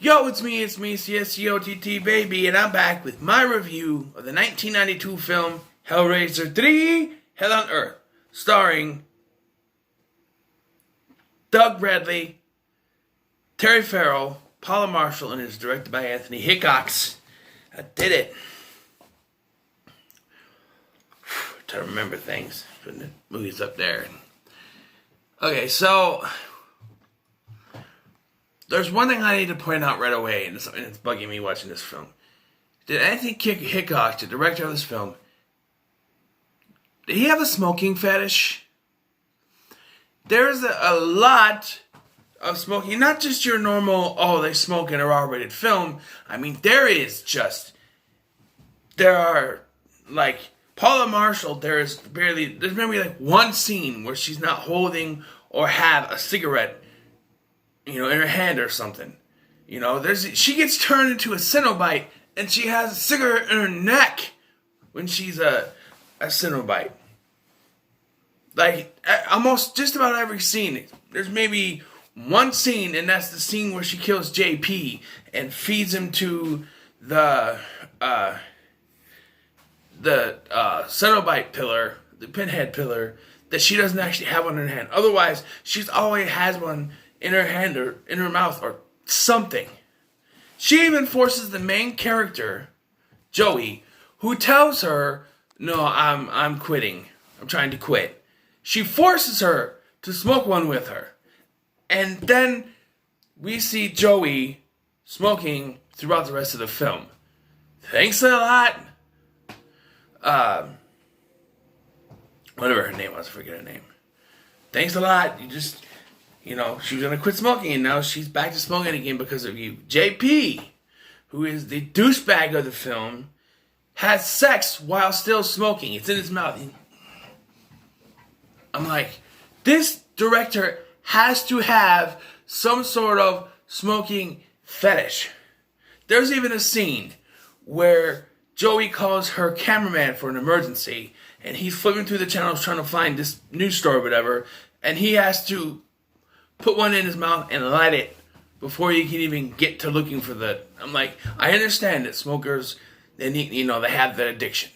Yo, it's me, CSCOTT baby, and I'm back with my review of the 1992 film Hellraiser III Hell on Earth, starring Doug Bradley, Terry Farrell, Paula Marshall, and is directed by Anthony Hickox. I did it. Trying to remember things when the movie's up there. Okay, so there's one thing I need to point out right away, and it's bugging me watching this film. Did Anthony Hickox, the director of this film, did he have a smoking fetish? There's a lot of smoking, not just your normal, oh, they smoke in a R-rated film. I mean, there are, like, Paula Marshall, there's maybe like one scene where she's not holding or have a cigarette, in her hand or something. She gets turned into a Cenobite and she has a cigarette in her neck when she's a Cenobite. Like, almost just about every scene. There's maybe one scene, and that's the scene where she kills JP and feeds him to the Cenobite pillar, the pinhead pillar, that she doesn't actually have one in her hand. Otherwise, she's always has one in her hand or in her mouth or something. She even forces the main character, Joey, who tells her, "No, I'm quitting. I'm trying to quit." She forces her to smoke one with her. And then we see Joey smoking throughout the rest of the film. Thanks a lot. Whatever her name was, I forget her name. Thanks a lot. She was going to quit smoking, and now she's back to smoking again because of you. JP, who is the douchebag of the film, has sex while still smoking. It's in his mouth. I'm like, this director has to have some sort of smoking fetish. There's even a scene where Joey calls her cameraman for an emergency, and he's flipping through the channels trying to find this news story or whatever, and he has to put one in his mouth and light it before he can even get to looking for the... I'm like, I understand that smokers, they need, they have that addiction.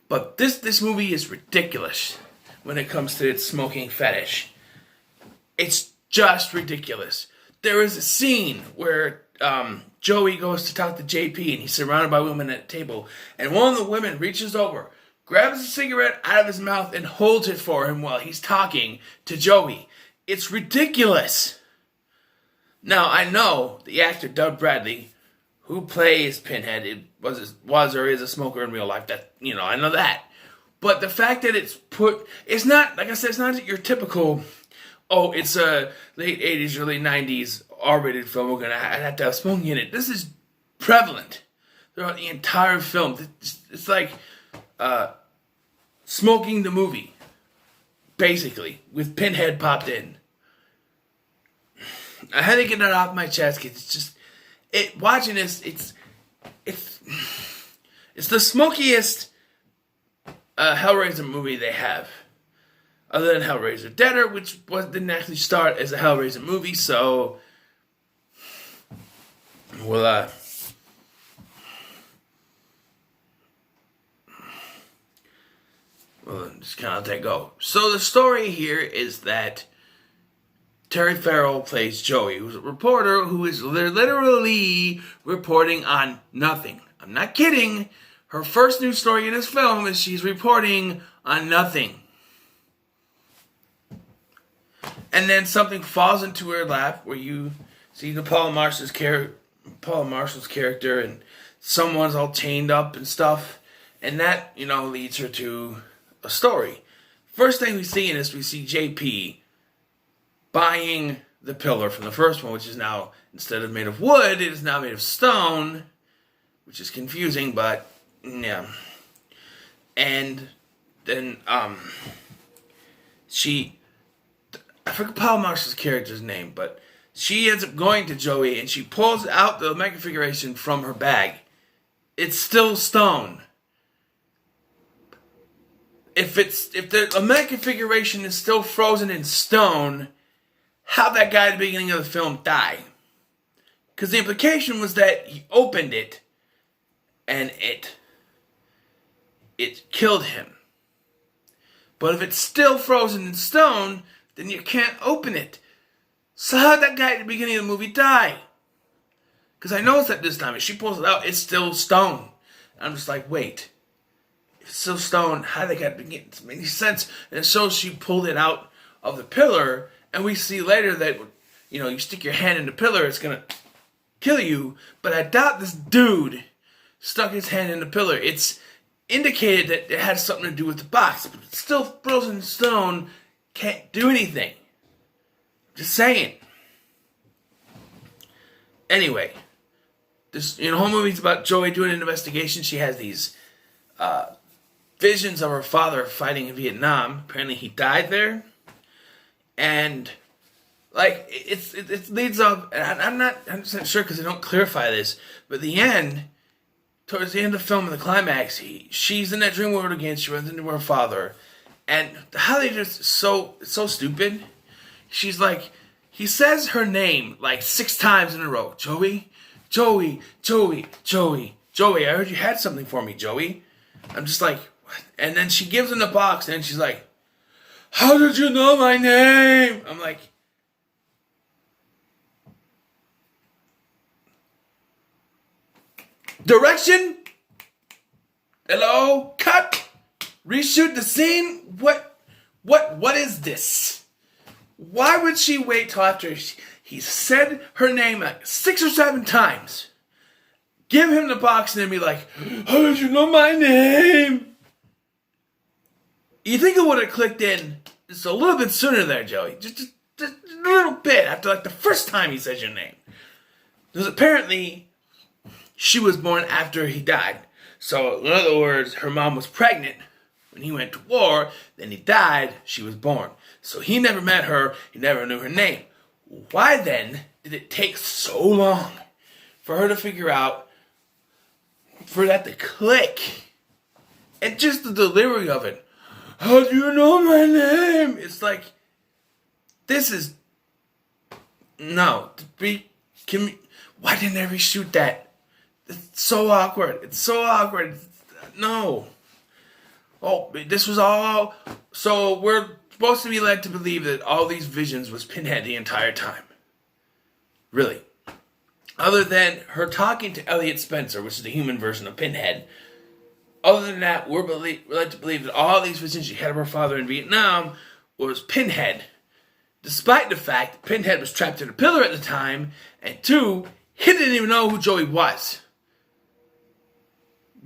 But this movie is ridiculous when it comes to its smoking fetish. It's just ridiculous. There is a scene where Joey goes to talk to JP, and he's surrounded by women at a table, and one of the women reaches over, grabs a cigarette out of his mouth, and holds it for him while he's talking to Joey. It's ridiculous. Now, I know the actor Doug Bradley, who plays Pinhead, was or is a smoker in real life. That, I know that. But the fact that it's not, like I said, it's not your typical, oh, it's a late 80s, early 90s R-rated film, we're going to have to have smoking in it. This is prevalent throughout the entire film. It's like smoking the movie, basically, with Pinhead popped in. I had to get that off my chest because it's just, watching this, it's the smokiest Hellraiser movie they have, other than Hellraiser Deader, which didn't actually start as a Hellraiser movie, so we'll just kind of let that go. So the story here is that Terry Farrell plays Joey, who's a reporter who is literally reporting on nothing. I'm not kidding. Her first news story in this film is she's reporting on nothing. And then something falls into her lap where you see the Paula Marshall's character, and someone's all chained up and stuff. And that, leads her to a story. First thing we see in this, we see JP buying the pillar from the first one, which is now, instead of made of wood, it is now made of stone, which is confusing, but yeah. And then I forget Paula Marshall's character's name, but she ends up going to Joey and she pulls out the Omega configuration from her bag. It's still stone. If the Omega configuration is still frozen in stone, how'd that guy at the beginning of the film die? Because the implication was that he opened it and it killed him. But if it's still frozen in stone, then you can't open it. So how'd that guy at the beginning of the movie die? Because I noticed that this time, if she pulls it out, it's still stone. And I'm just like, wait. If it's still stone, how did that guy begin? It doesn't make any sense. And so she pulled it out of the pillar, and we see later that, you stick your hand in the pillar, it's going to kill you. But I doubt this dude stuck his hand in the pillar. It's indicated that it had something to do with the box, but it's still frozen in stone, can't do anything. Just saying. Anyway, this whole movie's about Joey doing an investigation. She has these visions of her father fighting in Vietnam. Apparently he died there. And it leads up, and I'm not 100% sure because they don't clarify this, but the end, towards the end of the film, in the climax, she's in that dream world again. She runs into her father, and how they just so stupid. She's like, he says her name like 6 times in a row. Joey, Joey, Joey, Joey, Joey. I heard you had something for me, Joey. I'm just like, what? And then she gives him the box, and she's like, how did you know my name? I'm like, direction? Hello? Cut? Reshoot the scene? What is this? Why would she wait till after he said her name like 6 or 7 times? Give him the box and then be like, how did you know my name? You think it would have clicked in just a little bit sooner there, Joey. Just a little bit after like the first time he says your name. Because apparently she was born after he died. So in other words, her mom was pregnant when he went to war, then he died, she was born. So he never met her, he never knew her name. Why then did it take so long for her to figure out, for that to click? And just the delivery of it. How do you know my name? It's like, this is, no. Why didn't they reshoot that? It's so awkward. It's so awkward. No. Oh, this was all, so we're supposed to be led to believe that all these visions was Pinhead the entire time. Really. Other than her talking to Elliot Spencer, which is the human version of Pinhead. Other than that, we're led to believe that all these visions she had of her father in Vietnam was Pinhead. Despite the fact that Pinhead was trapped in a pillar at the time, and 2, he didn't even know who Joey was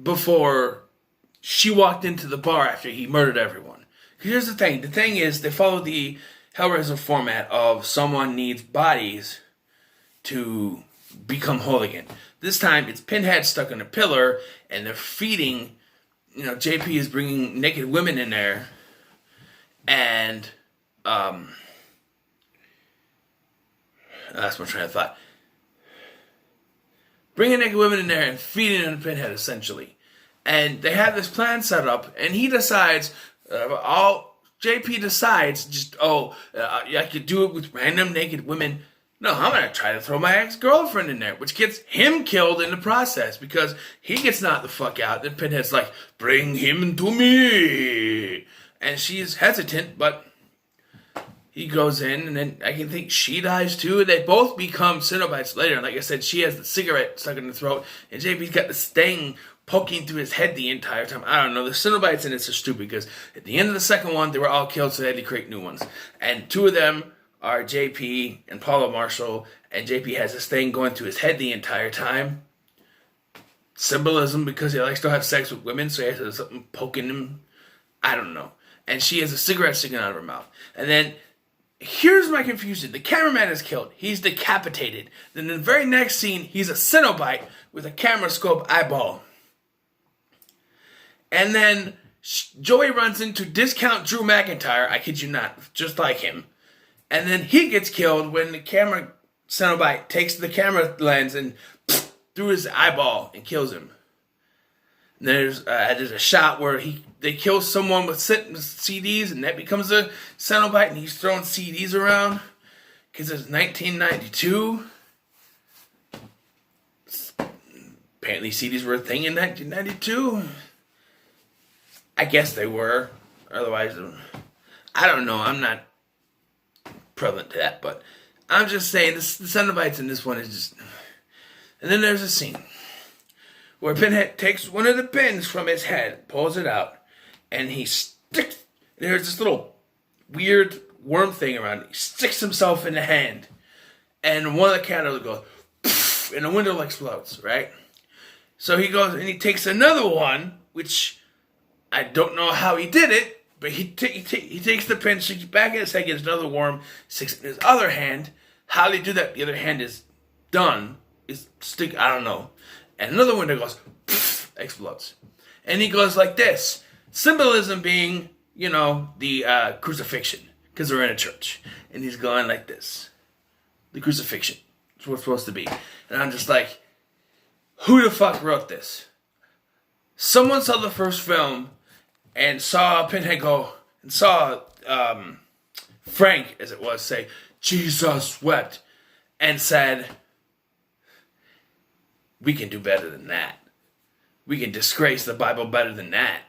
before she walked into the bar after he murdered everyone. Here's the thing. The thing is, they follow the Hellraiser format of someone needs bodies to become whole again. This time, it's Pinhead stuck in a pillar, and they're feeding, JP is bringing naked women in there, and, that's my train of thought. Bringing naked women in there and feeding them to Pinhead, essentially. And they have this plan set up, and he decides, JP decides, I could do it with random naked women. No, I'm going to try to throw my ex-girlfriend in there, which gets him killed in the process, because he gets knocked the fuck out. Then Pinhead's like, bring him to me. And she's hesitant, but he goes in, and then I can think she dies too. They both become Cenobites later. Like I said, she has the cigarette stuck in the throat, and JP's got the sting poking through his head the entire time. I don't know. The Cenobites in this are stupid, because at the end of the second one, they were all killed, so they had to create new ones. And 2 of them are JP and Paula Marshall, and JP has this thing going through his head the entire time. Symbolism, because he likes to have sex with women, so he has something poking him. I don't know. And she has a cigarette sticking out of her mouth. And then, here's my confusion. The cameraman is killed. He's decapitated. Then in the very next scene, he's a Cenobite with a camera scope eyeball. And then Joey runs into Discount Drew McIntyre, I kid you not, just like him. And then he gets killed when the camera Cenobite takes the camera lens and through his eyeball and kills him. And there's a shot where they kill someone with CDs, and that becomes a Cenobite, and he's throwing CDs around because it's 1992. apparently CDs were a thing in 1992. I guess they were. Otherwise, I don't know. I'm not prevalent to that, but I'm just saying the Cenobites in this one is just. And then there's a scene where Pinhead takes one of the pins from his head, pulls it out, and he sticks. There's this little weird worm thing around it. He sticks himself in the hand, and one of the candles goes, poof, and the window explodes, right? So he goes and he takes another one, which I don't know how he did it, but he takes the pin, sticks it back in his head, gets another worm, sticks it in his other hand. How they do that? The other hand is done. I don't know. And another window goes, poof, explodes. And he goes like this. Symbolism being, the crucifixion. Because we're in a church. And he's going like this. The crucifixion. That's what it's supposed to be. And I'm just like, who the fuck wrote this? Someone saw the first film and saw Pinhead go, and saw Frank, as it was, say, Jesus wept. And said, we can do better than that. We can disgrace the Bible better than that.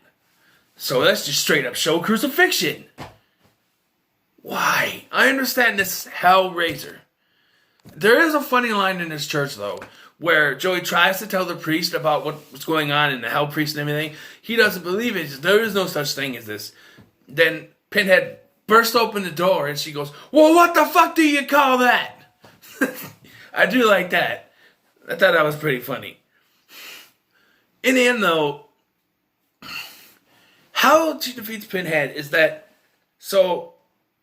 So let's just straight up show crucifixion. Why? I understand this Hellraiser. There is a funny line in this church, though, where Joey tries to tell the priest about what's going on in the Hell Priest and everything. He doesn't believe it. There is no such thing as this. Then Pinhead bursts open the door and she goes, well, what the fuck do you call that? I do like that. I thought that was pretty funny. In the end, though, how she defeats Pinhead is that, so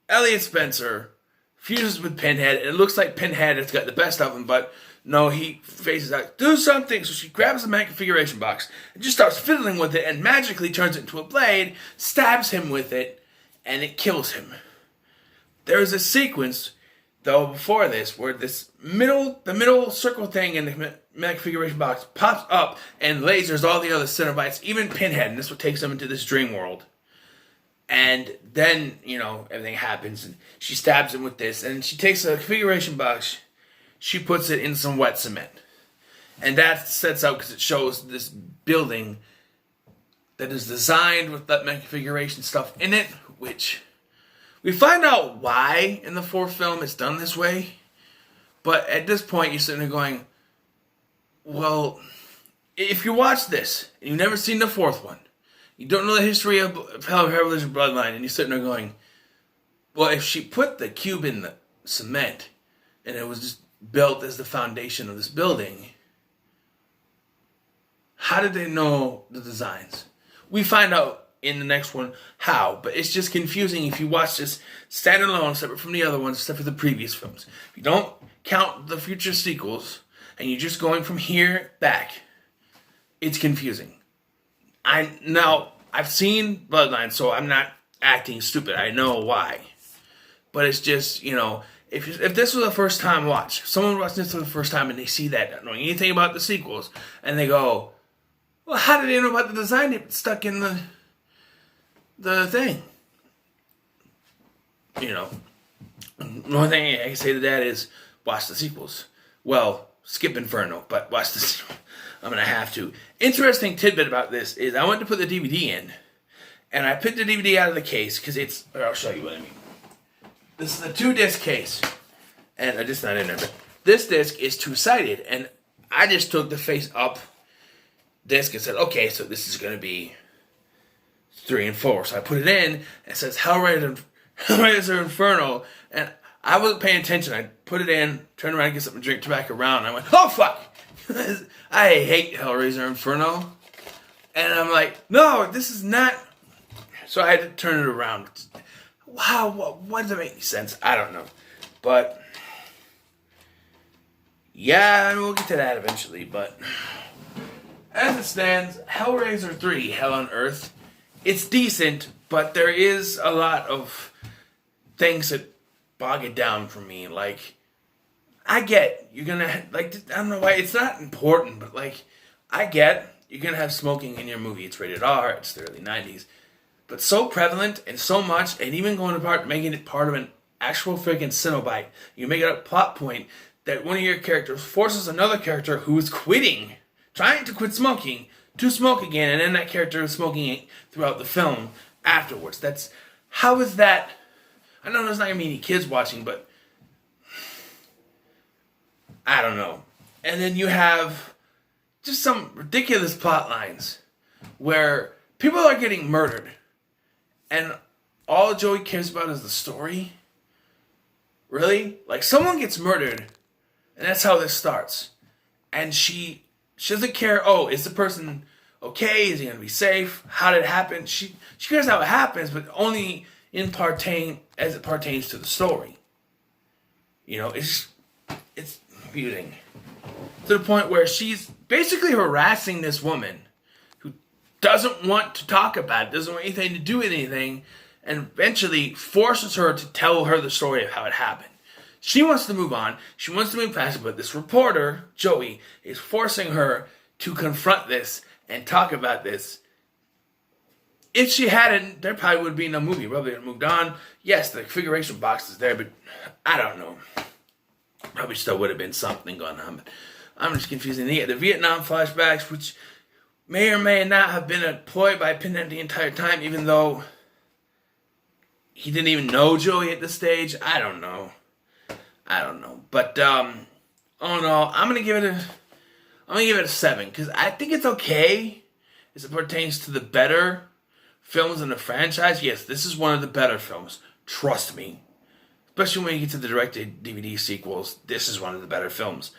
Elliot Spencer fuses with Pinhead, and it looks like Pinhead has got the best of him, but no, he faces out, do something. So she grabs the man configuration box and just starts fiddling with it and magically turns it into a blade, stabs him with it, and it kills him. There's a sequence, though, before this, where the middle circle thing in the man configuration box pops up and lasers all the other Cenobites, even Pinhead, and this is what takes them into this dream world. And then, everything happens, and she stabs him with this, and she takes a configuration box, she puts it in some wet cement. And that sets out, because it shows this building that is designed with that configuration stuff in it, which we find out why in the fourth film it's done this way. But at this point, you're sitting there going, well, if you watch this, and you've never seen the fourth one, you don't know the history of Hellraiser Bloodline, and you're sitting there going, well, if she put the cube in the cement, and it was just built as the foundation of this building, how did they know the designs? We find out in the next one how, but it's just confusing if you watch this standalone, separate from the other ones, except for the previous films. If you don't count the future sequels, and you're just going from here back, it's confusing. I've seen Bloodline, so I'm not acting stupid. I know why. But it's just, if this was a first time watch, if someone watched this for the first time and they see that, not knowing anything about the sequels, and they go, well, how did they know about the design it stuck in the thing? The only thing I can say to that is watch the sequels. Well, skip Inferno, but watch this. I'm going to have to. Interesting tidbit about this is I went to put the DVD in, and I picked the DVD out of the case, because I'll show you what I mean. This is a 2-disc case, and I just not in there, but this disc is 2-sided, and I just took the face up disc and said, okay, so this is going to be 3 and 4. So I put it in, and it says Hellraiser Inferno, and I wasn't paying attention. I put it in, turned around to get something to drink, back around, and I went, oh, fuck! I hate Hellraiser Inferno. And I'm like, no, this is not. So I had to turn it around. Wow, what does it make sense? I don't know. But, yeah, we'll get to that eventually. But, as it stands, Hellraiser 3 Hell on Earth, it's decent, but there is a lot of things that bog it down for me. Like, I get you're gonna, I don't know why, it's not important, but I get you're gonna have smoking in your movie. It's rated R, it's the early 90s. But so prevalent and so much, and even going apart, making it part of an actual freaking Cenobite, you make it a plot point that one of your characters forces another character who is quitting trying to quit smoking to smoke again, and then that character is smoking throughout the film afterwards. How is that? I know there's not gonna be any kids watching, but I don't know. And then you have just some ridiculous plot lines where people are getting murdered, and all Joey cares about is the story. Really? Like, someone gets murdered, and that's how this starts. And she doesn't care, oh, is the person okay? Is he going to be safe? How did it happen? She cares how it happens, but only as it pertains to the story. You know, it's confusing. To the point where she's basically harassing this woman who doesn't want to talk about it, doesn't want anything to do with anything, and eventually forces her to tell her the story of how it happened. She wants to move on. She wants to move past it, but this reporter, Joey, is forcing her to confront this and talk about this. If she hadn't, there probably would be no movie. Probably would have moved on. Yes, the configuration box is there, but I don't know. Probably still would have been something going on, but I'm just confusing. The Vietnam flashbacks, which may or may not have been a ploy by Pinhead the entire time, even though he didn't even know Joey at this stage. I don't know. But all in all, I'm gonna give it a 7 because I think it's okay as it pertains to the better films in the franchise. Yes, this is one of the better films. Trust me. Especially when you get to the directed DVD sequels, this is one of the better films.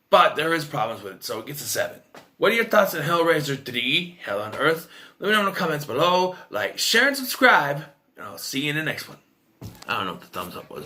But there is problems with it, so it gets a 7. What are your thoughts on Hellraiser 3 Hell on Earth? Let me know in the comments below. Like, share, and subscribe, and I'll see you in the next one. I don't know what the thumbs up was.